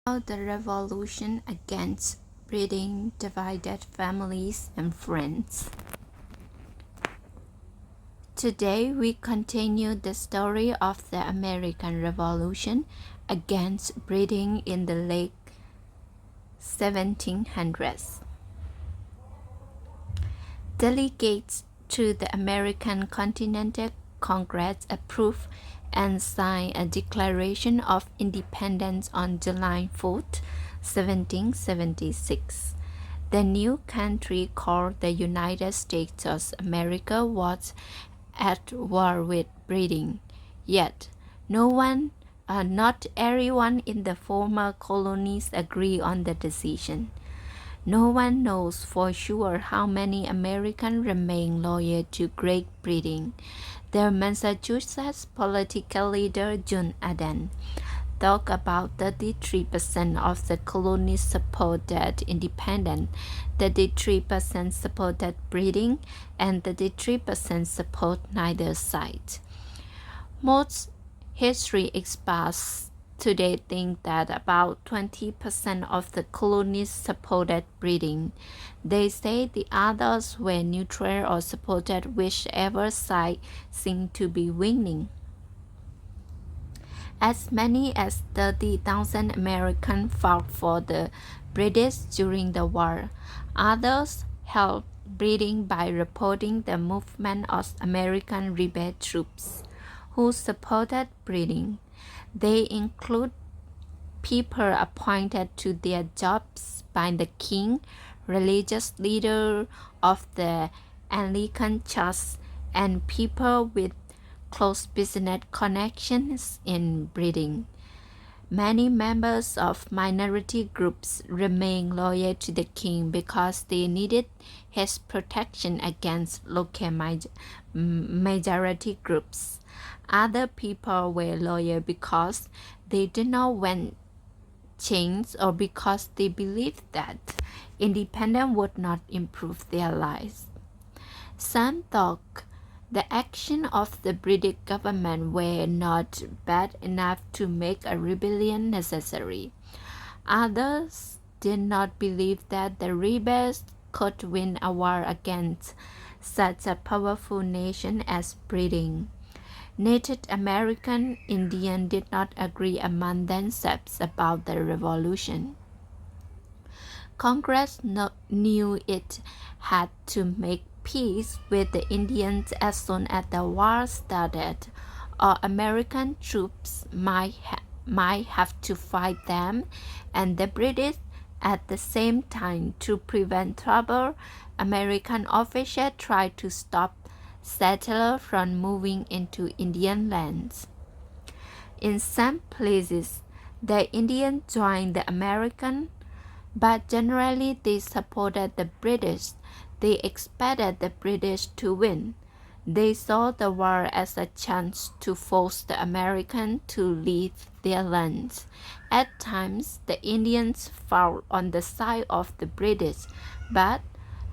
The revolution against breeding divided families and friends. Today we continue the story of the American Revolution against breeding in the late 1700s. Delegates to the American Continental Congress approved and signed a Declaration of Independence on July 4, 1776. The new country called the United States of America was at war with breeding. Yet, not everyone in the former colonies agree on the decision. No one knows for sure how many Americans remain loyal to Great Britain. The Massachusetts political leader John Adams thought about 33% of the colonies supported independence, 33% supported breeding, and 33% support neither side. Most history experts today think that about 20% of the colonies supported breeding. They say the others were neutral or supported whichever side seemed to be winning. As many as 30,000 Americans fought for the British during the war. Others helped breeding by reporting the movement of American rebel troops who supported breeding. They include people appointed to their jobs by the king, religious leaders of the Anglican Church, and people with close business connections in breeding. Many members of minority groups remained loyal to the king because they needed his protection against local majority groups. Other people were loyal because they did not want change or because they believed that independence would not improve their lives. Some thought the action of the British government were not bad enough to make a rebellion necessary. Others did not believe that the rebels could win a war against such a powerful nation as Britain. Native American Indians did not agree among themselves about the revolution. Congress knew it had to make peace with the Indians as soon as the war started, or American troops might have to fight them and the British at the same time. To prevent trouble, American officials tried to stop settlers from moving into Indian lands. In some places, the Indians joined the Americans, but generally they supported the British. They expected the British to win. They saw the war as a chance to force the Americans to leave their lands. At times, the Indians fought on the side of the British, but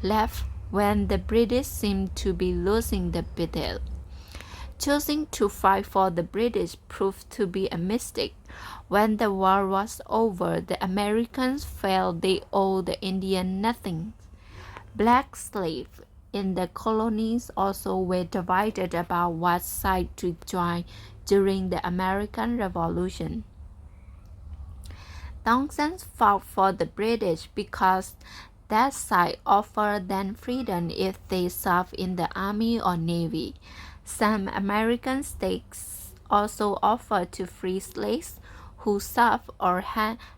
left when the British seemed to be losing the battle. Choosing to fight for the British proved to be a mistake. When the war was over, the Americans felt they owed the Indians nothing. Black slaves in the colonies also were divided about what side to join during the American Revolution. Thousands fought for the British because that side offered them freedom if they served in the army or navy. Some American states also offered to free slaves who served, or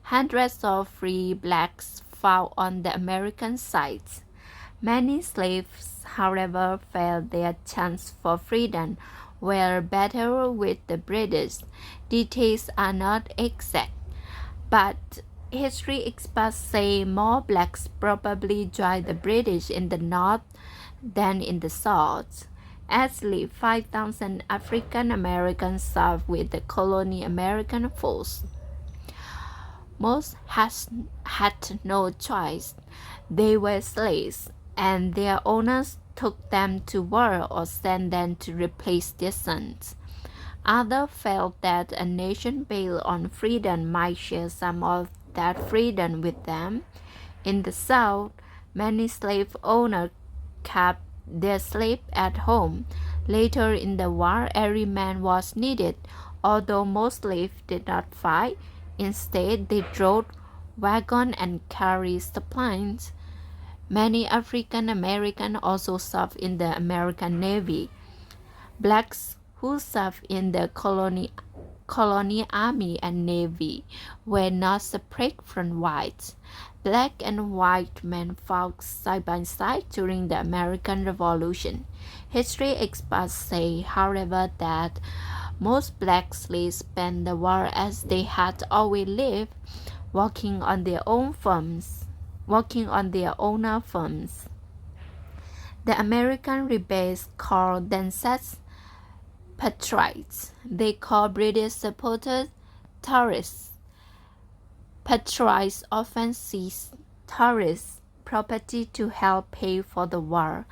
hundreds of free blacks fought on the American side. Many slaves, however, felt their chance for freedom were better with the British. Details are not exact, but history experts say more blacks probably joined the British in the north than in the south. At least 5,000 African Americans served with the colony American force. Most had no choice. They were slaves, and their owners took them to war or sent them to replace their sons. Others felt that a nation built on freedom might share some of that freedom with them. In the South, many slave owners kept their slaves at home. Later in the war, every man was needed, although most slaves did not fight. Instead, they drove wagons and carried supplies. Many African Americans also served in the American Navy. Blacks who served in the colony army and navy were not separate from whites. Black and white men fought side by side during the American Revolution. History experts say, however, that most black slaves spent the war as they had always lived, working on their owner farms. The American rebels called themselves patriots. They called British supporters tourists. Patriots often seized tourist property to help pay for the war.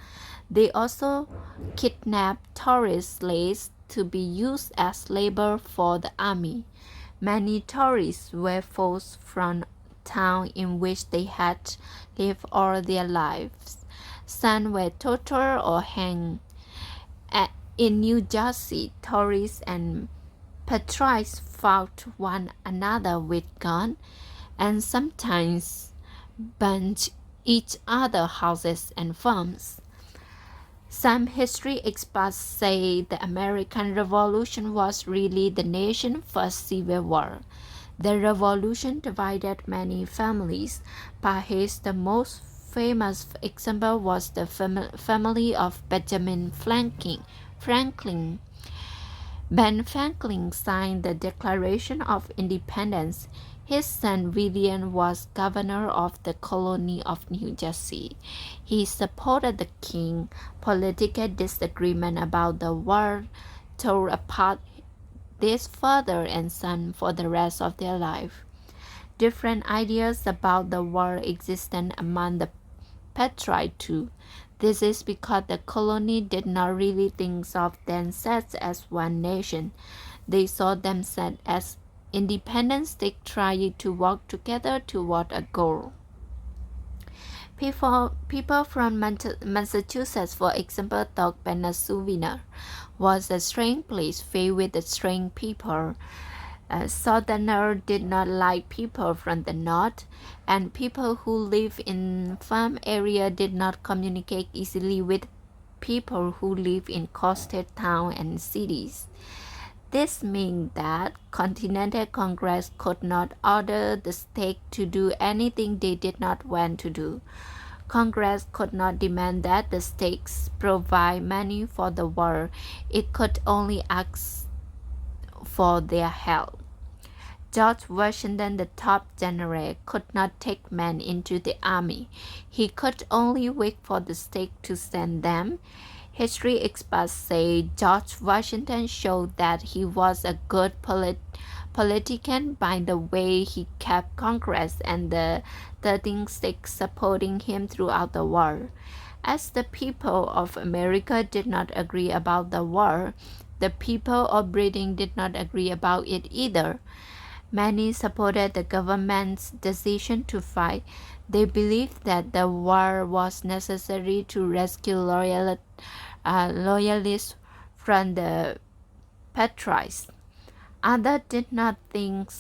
They also kidnapped tourist slaves to be used as labor for the army. Many tourists were forced from towns in which they had lived all their lives. Some were tortured or hanged. In New Jersey, tourists and patriots fought one another with guns and sometimes burned each other's houses and farms. Some history experts say the American Revolution was really the nation's first civil war. The revolution divided many families. Perhaps the most famous example was the family of Benjamin Franklin. Ben Franklin signed the Declaration of Independence. His son William was governor of the colony of New Jersey. He supported the king. Political disagreement about the war tore apart this father and son for the rest of their life. Different ideas about the war existed among the patriots too. This is because the colony did not really think of themselves as one nation. They saw themselves as independent states trying to work together toward a goal. People from Massachusetts, for example, thought Pennsylvania was a strange place filled with strange people. Southerners did not like people from the north, and people who live in farm areas did not communicate easily with people who live in coastal towns and cities. This means that Continental Congress could not order the states to do anything they did not want to do. Congress could not demand that the states provide money for the war. It could only ask for their help. George Washington, the top general, could not take men into the army. He could only wait for the state to send them. History experts say George Washington showed that he was a good politician by the way he kept Congress and the 13 states supporting him throughout the war. As the people of America did not agree about the war, the people of Britain did not agree about it either. Many supported the government's decision to fight. They believed that the war was necessary to rescue loyalists from the patriots. Others did not think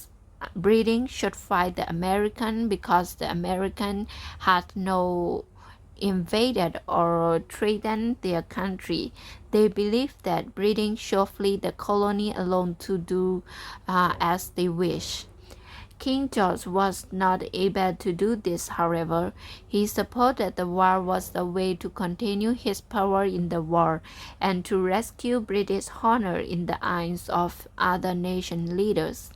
Britain should fight the Americans because the Americans had no invaded or threatened their country. They believed that Britain should flee the colony alone to do as they wish. King George was not able to do this, however. He supported the war was the way to continue his power in the war and to rescue British honor in the eyes of other nation leaders.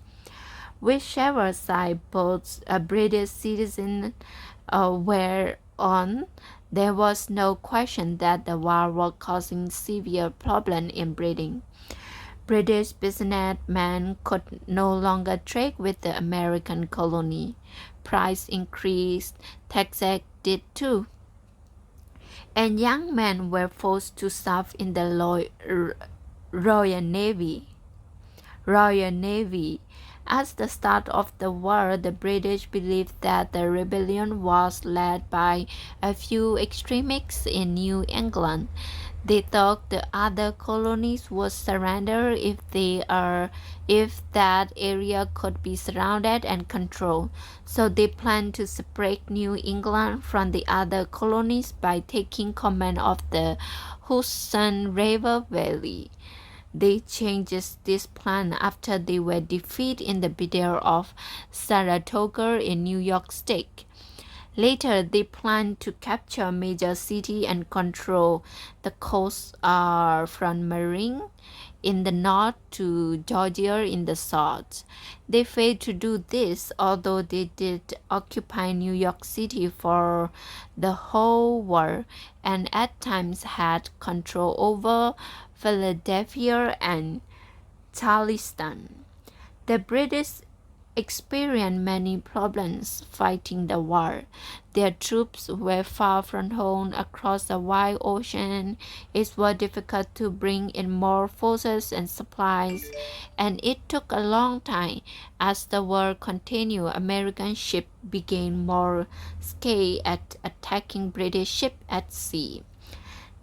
Whichever side both British citizens were on, there was no question that the war was causing severe problems in Britain. British businessmen could no longer trade with the American colony. Price increased, taxes did too. And young men were forced to serve in the Royal Navy. At the start of the war, the British believed that the rebellion was led by a few extremists in New England. They thought the other colonies would surrender if that area could be surrounded and controlled. So they planned to separate New England from the other colonies by taking command of the Hudson River Valley. They changed this plan after they were defeated in the Battle of Saratoga in New York State. Later, they planned to capture major cities and control the coast from Maine in the north to Georgia in the south. They failed to do this, although they did occupy New York City for the whole war and at times had control over Philadelphia and Charleston. The British experienced many problems fighting the war. Their troops were far from home across the wide ocean. It was difficult to bring in more forces and supplies, and it took a long time. As the war continued, American ships became more skilled at attacking British ships at sea.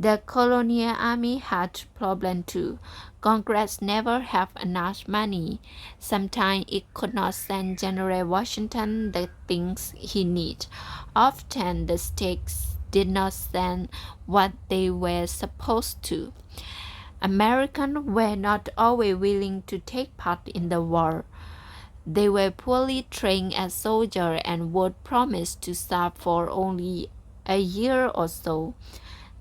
The colonial army had problems too. Congress never had enough money. Sometimes it could not send General Washington the things he needed. Often the states did not send what they were supposed to. Americans were not always willing to take part in the war. They were poorly trained as soldiers and would promise to serve for only a year or so.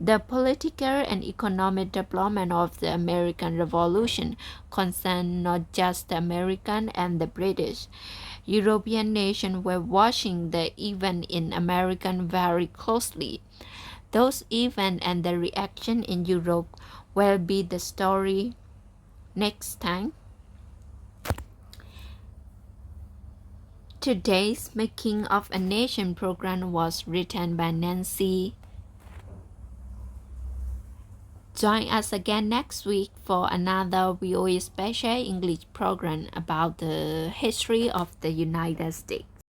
The political and economic development of the American Revolution concerned not just the Americans and the British. European nations were watching the event in America very closely. Those events and the reaction in Europe will be the story next time. Today's Making of a Nation program was written by Nancy. Join us again next week for another VOA special English program about the history of the United States.